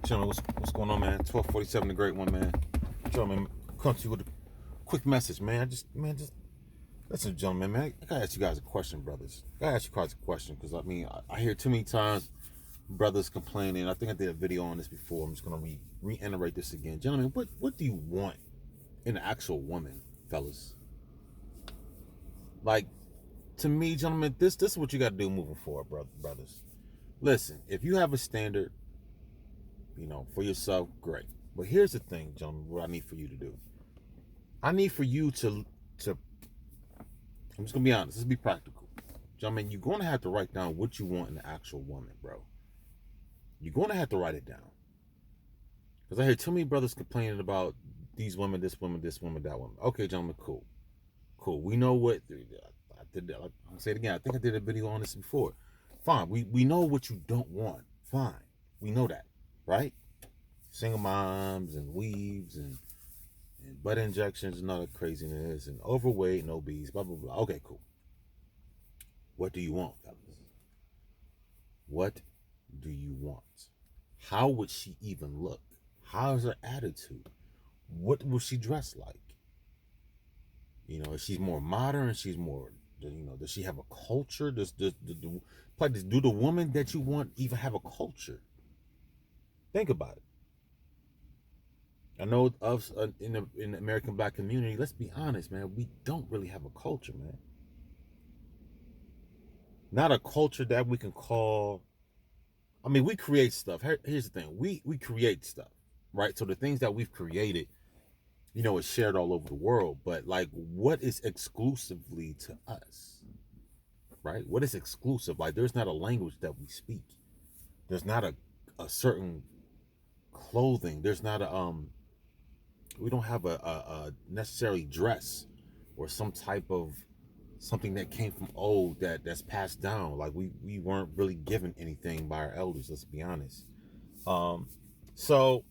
Gentlemen, what's going on, man? 1247, the great one, man. Gentlemen, come to you with a quick message, man. Just listen, gentlemen, man. I gotta ask you guys a question, brothers. I gotta ask you guys a question because I hear too many times brothers complaining. I think I did a video on this before. I'm just gonna reiterate this again, gentlemen. What do you want in an actual woman, fellas? Like, to me, gentlemen, this is what you gotta do moving forward, brothers. Listen, if you have a standard, for yourself, great. But here's the thing, gentlemen, what I need for you to do. I need for you to I'm just gonna be honest, let's be practical. Gentlemen, you're gonna have to write down what you want in the actual woman, bro. You're gonna have to write it down. Because I hear too many brothers complaining about these women, this woman, that woman. Okay, gentlemen, cool. Cool. We know what I did. I'll say it again. I think I did a video on this before. Fine. We know what you don't want. Fine. We know that, right? Single moms and weaves and butt injections and all that craziness and overweight and obese, blah, blah, blah. Okay, cool. What do you want, fellas? What do you want? How would she even look? How's her attitude? What will she dress like? If she's more modern, she's more, does she have a culture? Does do the woman that you want even have a culture? Think about it. I know us in the American Black community, let's be honest, man, we don't really have a culture, man. Not a culture that we can call. I mean, we create stuff. Here's the thing: we create stuff, right? So the things that we've created, is shared all over the world. But like, what is exclusively to us, right? What is exclusive? Like, there's not a language that we speak. There's not a certain clothing. There's not we don't have a necessarily dress or some type of something that came from old that's passed down. Like we weren't really given anything by our elders, let's be honest. So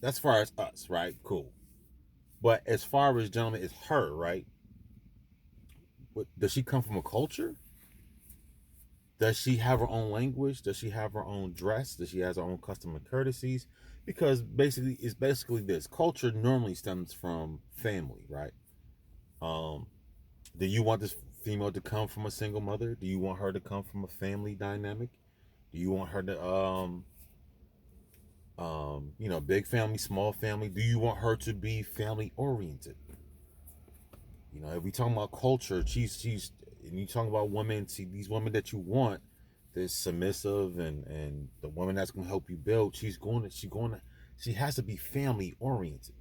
that's as far as us, right? Cool. But as far as, gentlemen, it's her, right? Does she come from a culture? Does she have her own language? Does she have her own dress? Does she have her own custom and courtesies? Because it's basically this. Culture normally stems from family, right? Um, do you want this female to come from a single mother? Do you want her to come from a family dynamic? Do you want her to big family, small family? Do you want her to be family oriented? If we talking about culture, she's and you talking about women, see these women that you want, this submissive and the woman that's gonna help you build, she has to be family oriented.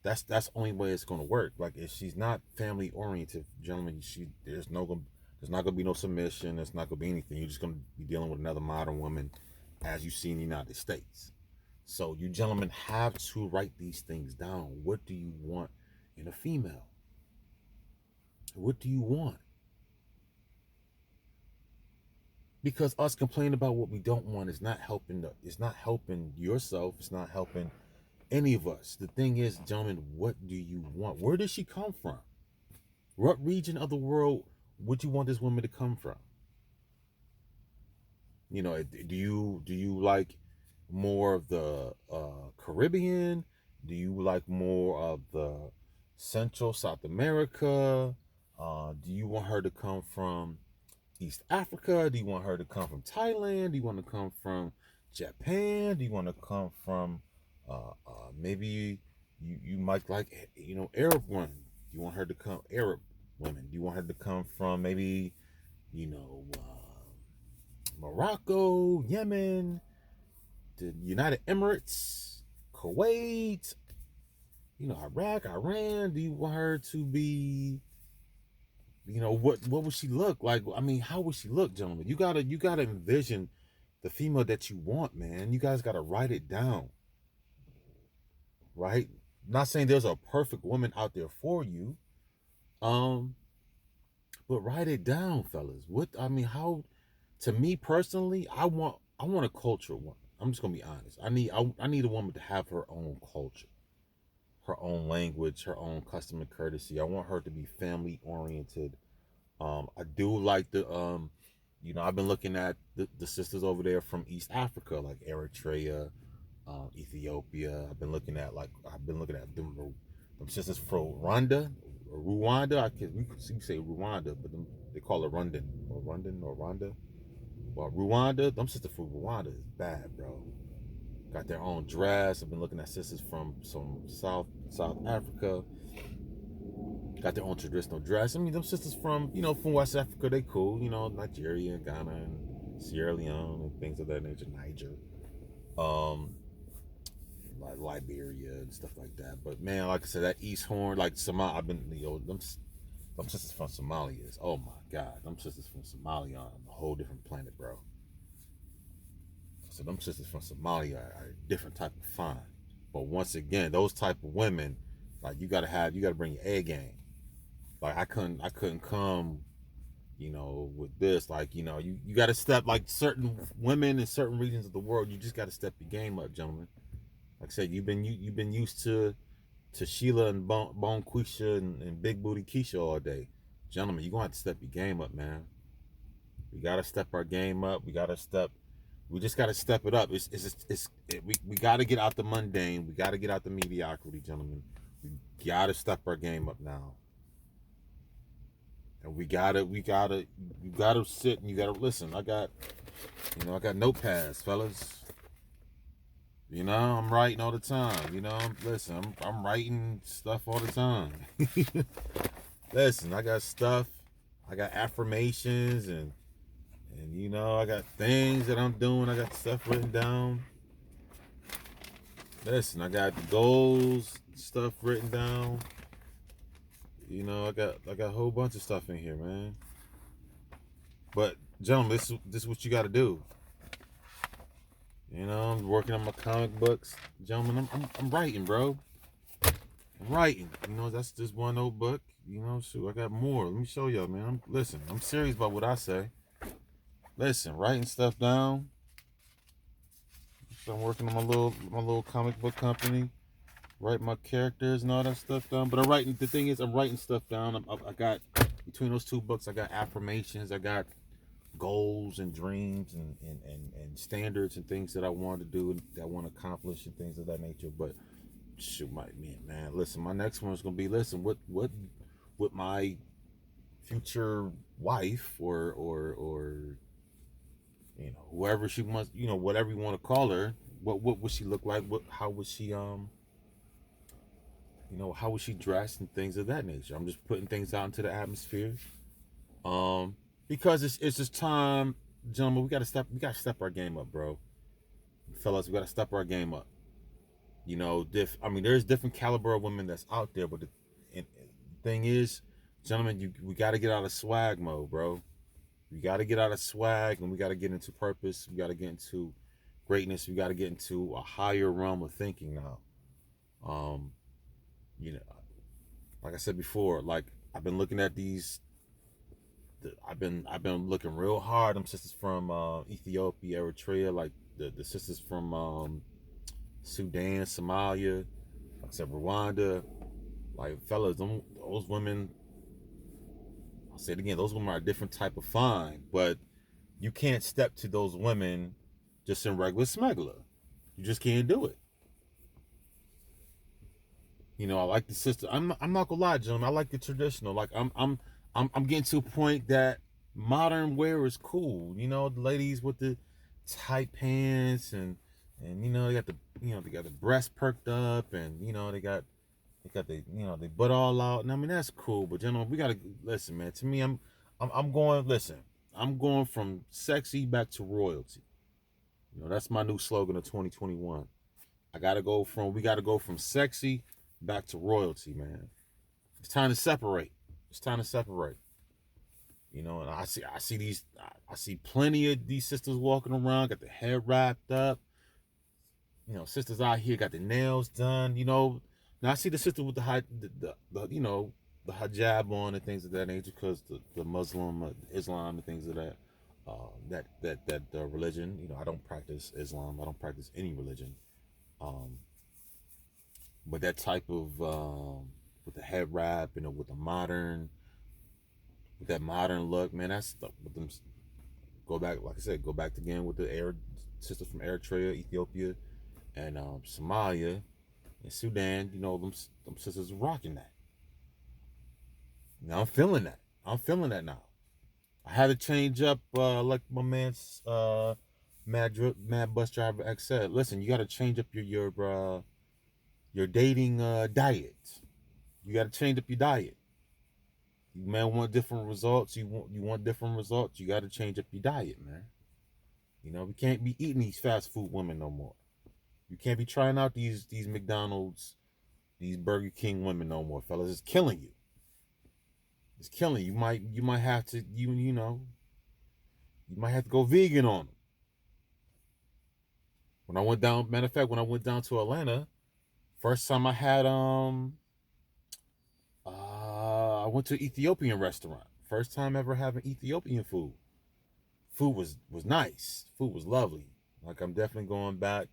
That's the only way it's gonna work. Like, if she's not family oriented, gentlemen, there's not gonna be no submission. There's not gonna be anything. You're just gonna be dealing with another modern woman, as you see in the United States. So you gentlemen have to write these things down. What do you want in a female? What do you want? Because us complaining about what we don't want is not helping. It's not helping yourself. It's not helping any of us. The thing is, gentlemen, what do you want? Where does she come from? What region of the world would you want this woman to come from? Do you like more of the Caribbean? Do you like more of the Central South America? Do you want her to come from East Africa? Do you want her to come from Thailand? Do you want to come from Japan? Do you want to come from maybe you might like Arab women? Do you want her to come Arab women? Do you want her to come from maybe you know Morocco, Yemen, the United Emirates, Kuwait, Iraq, Iran? Do you want her to be, what would she look like? I mean, how would she look, gentlemen? You gotta envision the female that you want, man. You guys gotta write it down, right? Not saying there's a perfect woman out there for you, um, but write it down, fellas. How? To me personally, I want a cultural woman. I'm just gonna be honest. I need a woman to have her own culture, her own language, her own custom and courtesy. I want her to be family oriented. I do like I've been looking at the sisters over there from East Africa, like Eritrea, Ethiopia. I've been looking at them sisters from Rwanda. We could say Rwanda, but they call it Rwanda. Well, Rwanda, them sisters from Rwanda is bad, bro. Got their own dress. I've been looking at sisters from some South Africa. Got their own traditional dress. I mean, them sisters from West Africa, they cool. Nigeria, Ghana, and Sierra Leone, and things of that nature. Niger, like Liberia and stuff like that. But man, like I said, that East Horn, like Somalia, I've been them sisters from Somalia is, oh my God, them sisters from Somalia on a whole different planet, bro. So them sisters from Somalia are a different type of fine. But once again, those type of women, like you gotta bring your A game. Like I couldn't come, with this. Like, you gotta step, like certain women in certain regions of the world, you just gotta step your game up, gentlemen. Like I said, you've been used to Sheila and Bone Quisha and Big Booty Keisha all day. Gentlemen, you're gonna have to step your game up, man. We gotta step our game up. We just gotta step it up. We gotta get out the mundane. We gotta get out the mediocrity, gentlemen. We gotta step our game up now. And we gotta sit and you gotta listen. I got notepads, fellas. I'm writing all the time. I'm writing stuff all the time. Listen, I got stuff. I got affirmations and I got things that I'm doing. I got stuff written down. Listen, I got goals, stuff written down. I got a whole bunch of stuff in here, man. But gentlemen, this is what you got to do. I'm working on my comic books, gentlemen. I'm writing, bro. I'm writing. That's just one old book. Shoot, I got more. Let me show y'all, man. I'm serious about what I say. Listen, writing stuff down. So I'm working on my little comic book company. Write my characters and all that stuff down. But the thing is, I'm writing stuff down. I got, between those two books, I got affirmations. I got goals and dreams and standards and things that I want to do and that I want to accomplish and things of that nature. But shoot, man, listen, my next one is gonna be, listen, what my future wife or whoever she wants, whatever you want to call her, what would she look like? How would she how would she dress and things of that nature? I'm just putting things out into the atmosphere. Because it's just time, gentlemen. We gotta step our game up, bro. Fellas, we gotta step our game up. There's different caliber of women that's out there, but the thing is, gentlemen, we gotta get out of swag mode, bro. We gotta get out of swag, and we gotta get into purpose. We gotta get into greatness. We gotta get into a higher realm of thinking now. Like I said before, like I've been looking at these. I've been looking real hard. Them sisters from Ethiopia, Eritrea, like the sisters from Sudan, Somalia, like I said, Rwanda. Like fellas, those women. I'll say it again. Those women are a different type of fine, but you can't step to those women just in regular smuggler. You just can't do it. I like the sister. I'm not gonna lie, gentlemen. I like the traditional. Like I'm getting to a point that modern wear is cool. The ladies with the tight pants and they got the breast perked up and they got they butt all out. And I mean that's cool. But gentlemen, we gotta listen, man. To me, I'm going. Listen, I'm going from sexy back to royalty. That's my new slogan of 2021. We gotta go from sexy back to royalty, man. It's time to separate. And I see plenty of these sisters walking around, got the hair wrapped up. Sisters out here got the nails done. Now I see the sister with the the hijab on and things of that nature, because the Muslim, Islam, and things of that. That religion. I don't practice Islam. I don't practice any religion. But that type of with the head wrap, with that modern look, man. That's with them. Go back, like I said, go back again with the sisters from Eritrea, Ethiopia, and Somalia and Sudan. You know, them sisters rocking that. Now I'm feeling that. I'm feeling that now. I had to change up, like my man's Mad Bus Driver X said. Listen, you got to change up your dating diet. You got to change up your diet. You man want different results. You want different results. You got to change up your diet, man. You know, we can't be eating these fast food women no more. You can't be trying out these McDonald's, these Burger King women no more, fellas. It's killing you. It's killing you. You might have to you know you might have to go vegan on them. When I went down, matter of fact, when I went down to Atlanta, first time I had I went to an Ethiopian restaurant. First time ever having Ethiopian food. Food was nice. Food was lovely. Like I'm definitely going back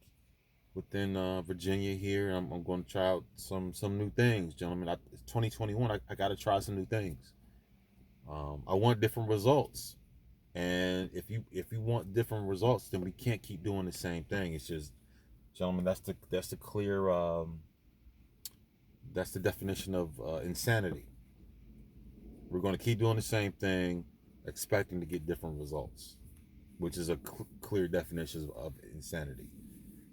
within Virginia here. I'm going to try out some new things, gentlemen. 2021. I got to try some new things. I want different results, and if you want different results, then we can't keep doing the same thing. It's just, gentlemen, that's the clear that's the definition of insanity. We're going to keep doing the same thing, expecting to get different results, which is a clear definition of insanity.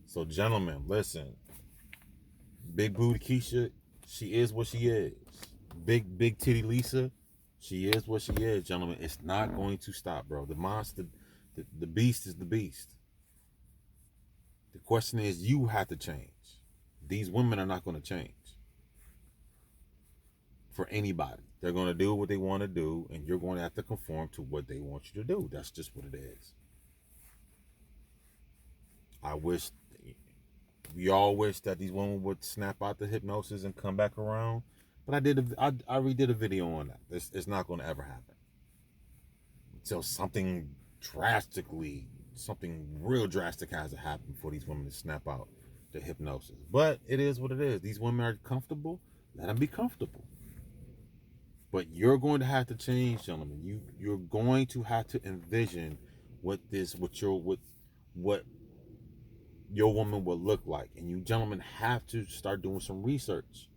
So, gentlemen, listen. Big Booty Keisha, she is what she is. Big Titty Lisa, she is what she is, gentlemen. It's not going to stop, bro. The monster, the beast is the beast. The question is, you have to change. These women are not going to change for anybody. They're going to do what they want to do, and you're going to have to conform to what they want you to do. That's just what it is. We all wish that these women would snap out the hypnosis and come back around. But I redid a video on that. It's not going to ever happen until something real drastic has to happen for these women to snap out the hypnosis. But it is what it is. These women are comfortable. Let them be comfortable. But you're going to have to change, gentlemen. You're going to have to envision what your woman will look like, and you gentlemen have to start doing some research.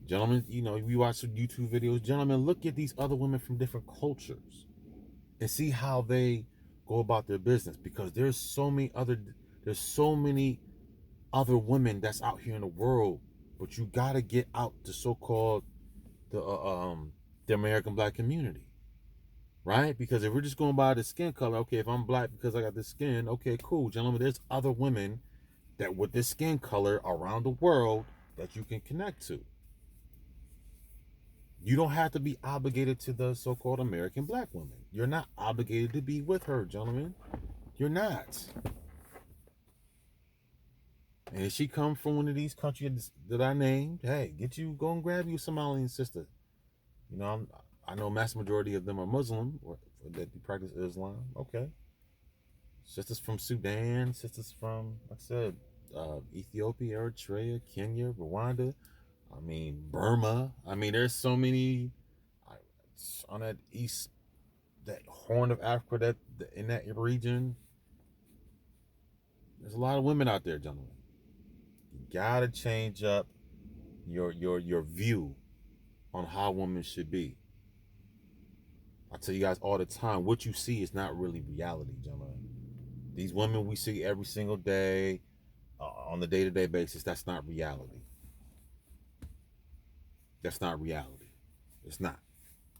Gentlemen, you know, you watch some YouTube videos. Gentlemen, look at these other women from different cultures and see how they go about their business, because there's so many other women that's out here in the world. But you got to get out the American black community, right? Because if we're just going by the skin color, okay, if I'm black because I got this skin, okay, cool, gentlemen. There's other women that with this skin color around the world that you can connect to. You don't have to be obligated to the so-called American black woman. You're not obligated to be with her, gentlemen. You're not. And if she comes from one of these countries that I named, hey, go and grab you a Somalian sister. You know, I know mass majority of them are Muslim, or that practice Islam. Okay. Sisters from Sudan, sisters from, like I said, Ethiopia, Eritrea, Kenya, Rwanda. I mean, Burma. I mean, there's so many on that Horn of Africa, in that region. There's a lot of women out there, gentlemen. You gotta change up your view on how women should be. I tell you guys all the time, what you see is not really reality, gentlemen. These women we see every single day, on the day-to-day basis, that's not reality. That's not reality. It's not.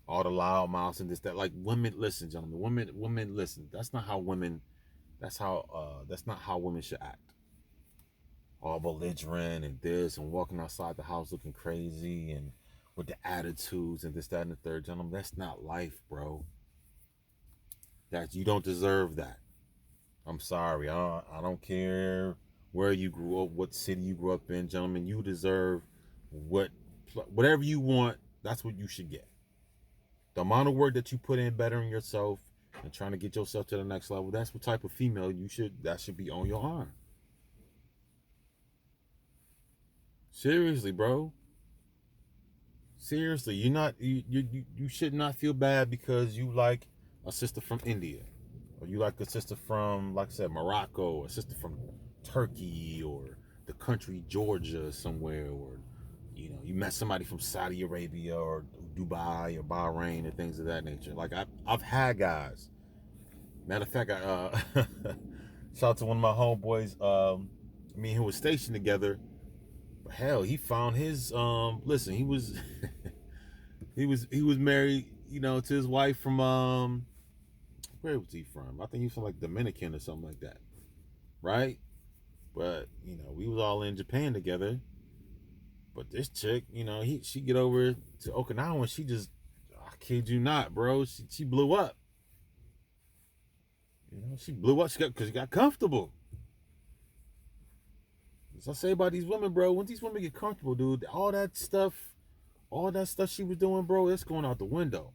All the loud mouths and this, that. Like, women, listen, gentlemen. Women, listen. That's not how women should act. All belligerent and this and walking outside the house looking crazy and with the attitudes and this, that, and the third, gentlemen. That's not life, bro. You don't deserve that. I'm sorry. I don't care where you grew up, what city you grew up in, gentlemen. You deserve whatever you want. That's what you should get. The amount of work that you put in bettering yourself and trying to get yourself to the next level, that's what type of female that should be on your arm. Seriously, bro. Seriously, you should not feel bad because you like a sister from India, or you like a sister from, like I said, Morocco, or a sister from Turkey, or the country Georgia somewhere, or you met somebody from Saudi Arabia or Dubai or Bahrain and things of that nature. Like I've had guys. Matter of fact, shout out to one of my homeboys. Me and him was stationed together. Hell, he found his listen, he was he was married, to his wife from where was he from? I think he was from like Dominican or something like that. Right? But, we was all in Japan together. But this chick, she get over to Okinawa and she just, I kid you not, bro, she blew up. She blew up because she got comfortable. As I say about these women, bro, when these women get comfortable, dude, all that stuff she was doing, bro, it's going out the window.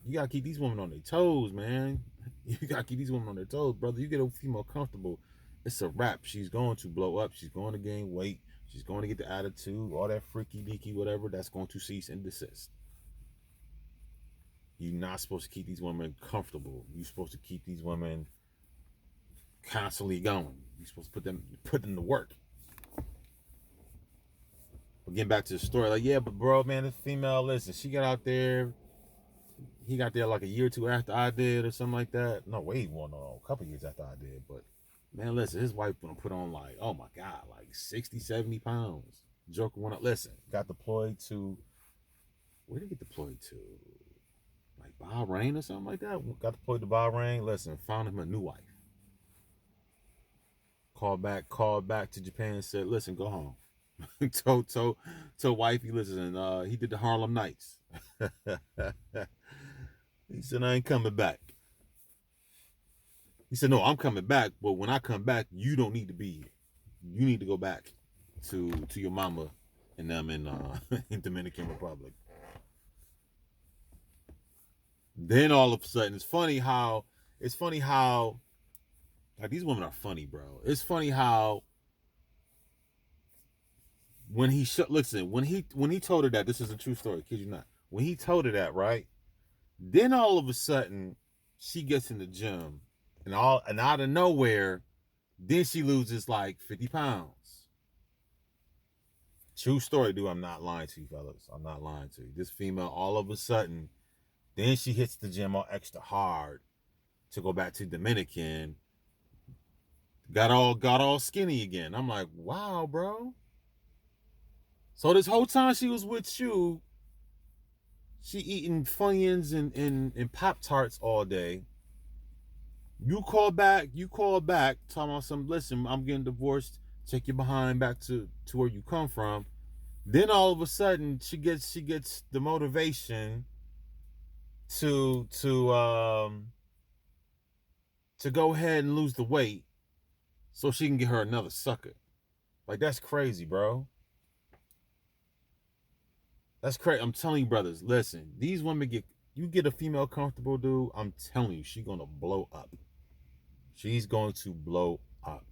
You gotta keep these women on their toes, man. You gotta keep these women on their toes, brother. You get a female comfortable, it's a wrap. She's going to blow up. She's going to gain weight. She's going to get the attitude, all that freaky deaky, whatever. That's going to cease and desist. You're not supposed to keep these women comfortable. You're supposed to keep these women constantly going. You're supposed to put them to work. But getting back to the story, like, yeah, but bro, man, this female, listen, she got out there. He got there like a year or two after I did or something like that. No, wait, well, no, a couple years after I did. But, man, listen, his wife gonna put on like, oh my God, like 60, 70 pounds. Joker went up, listen, got deployed to, where did he get deployed to? Like Bahrain or something like that? Got deployed to Bahrain, listen, found him a new wife. Called back to Japan and said, listen, go home. told wifey, listen, he did the Harlem Nights. He said, I ain't coming back. He said, no, I'm coming back, but when I come back, you don't need to be here. You need to go back to your mama and them in Dominican Republic. Then all of a sudden, it's funny how like these women are funny, bro. It's funny how when he told her that, this is a true story, kid you not. When he told her that, right? Then all of a sudden, she gets in the gym, and out of nowhere, then she loses like 50 pounds. True story, dude. I'm not lying to you, fellas. I'm not lying to you. This female, all of a sudden, then she hits the gym all extra hard to go back to Dominican. Got all skinny again. I'm like, wow, bro. So this whole time she was with you, she eating Funyuns and Pop-Tarts all day. You call back, talking about some, listen, I'm getting divorced, take your behind back to where you come from. Then all of a sudden she gets the motivation to go ahead and lose the weight so she can get her another sucker. Like, that's crazy, bro. That's crazy. I'm telling you, brothers, listen, these women you get a female comfortable, dude, I'm telling you, she's gonna blow up. She's going to blow up.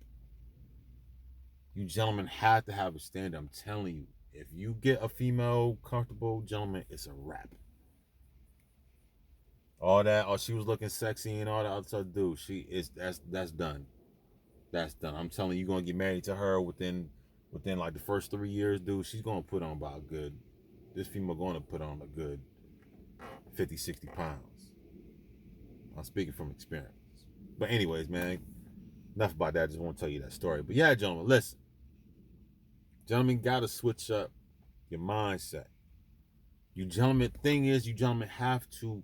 You gentlemen have to have a standard. I'm telling you, if you get a female comfortable, gentlemen, it's a wrap. All that, she was looking sexy and all that other stuff, dude, that's done. That's done. I'm telling you, you're gonna get married to her within like the first 3 years, dude. She's gonna put on about this female gonna put on a good 50, 60 pounds. I'm speaking from experience. But anyways, man, enough about that. I just want to tell you that story. But yeah, gentlemen, listen. Gentlemen, gotta switch up your mindset. You gentlemen have to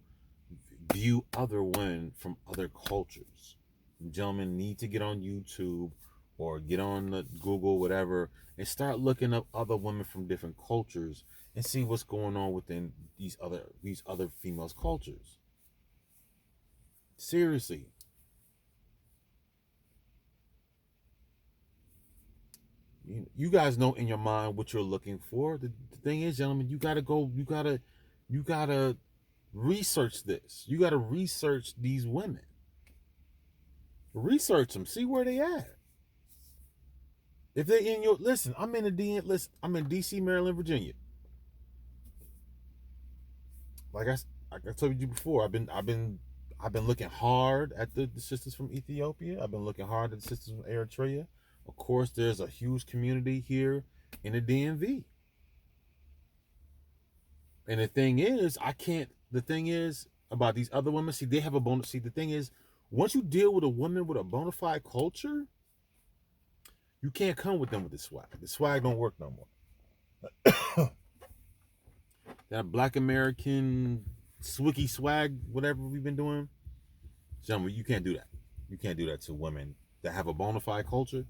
view other women from other cultures. You gentlemen need to get on YouTube or get on the Google, whatever, and start looking up other women from different cultures and see what's going on within these other females' cultures. Seriously. You guys know in your mind what you're looking for. The thing is, gentlemen, you gotta research this. You gotta research these women. Research them. See where they at. If they in your listen, I'm in DC, Maryland, Virginia. Like I told you before, I've been I've been looking hard at the sisters from Ethiopia. I've been looking hard at the sisters from Eritrea. Of course, there's a huge community here in the DMV. And the thing is, the thing is about these other women, see, they have a bonus. See, the thing is, once you deal with a woman with a bona fide culture, you can't come with them with the swag. The swag don't work no more. That Black American swicky swag, whatever we've been doing, gentlemen, you can't do that. You can't do that to women that have a bona fide culture.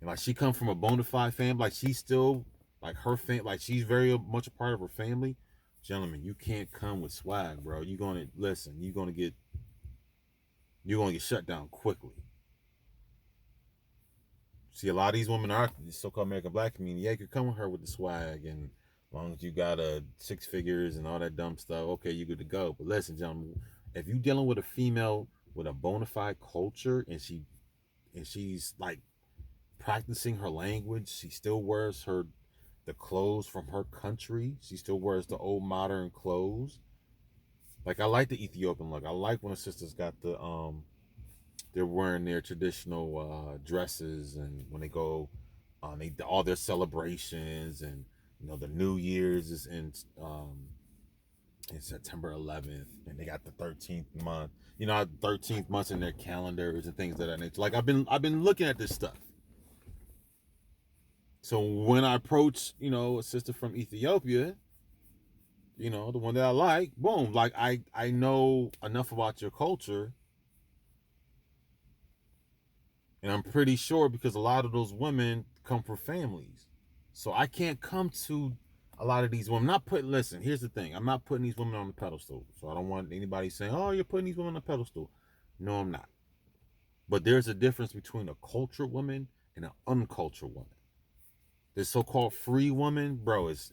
And like she comes from a bona fide family, like she's still like her family, like she's very much a part of her family. Gentlemen, you can't come with swag, bro. You're gonna listen. You're gonna get shut down quickly. See, a lot of these women are the so-called American Black community. Yeah, you could come with her with the swag, and as long as you got six figures and all that dumb stuff, okay, you good to go. But listen, gentlemen, if you dealing with a female with a bona fide culture and she's like practicing her language, she still wears the clothes from her country. She still wears the old modern clothes. Like I like the Ethiopian look. I like when the sisters got they're wearing their traditional dresses, and when they go they all their celebrations, and the New Year's is in September 11th, and they got the 13th month. 13th months in their calendars and things of that nature. Like I've been looking at this stuff. So when I approach, a sister from Ethiopia, the one that I like, boom, like I know enough about your culture. And I'm pretty sure because a lot of those women come from families. So I can't come to a lot of these women. Listen, here's the thing. I'm not putting these women on the pedestal. So I don't want anybody saying, oh, you're putting these women on the pedestal. No, I'm not. But there's a difference between a cultured woman and an uncultured woman. This so-called free woman, bro, it's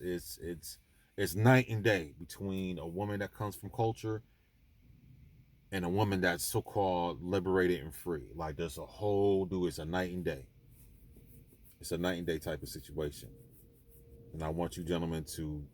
night and day between a woman that comes from culture and a woman that's so-called liberated and free. Like it's a night and day. It's a night and day type of situation. And I want you gentlemen to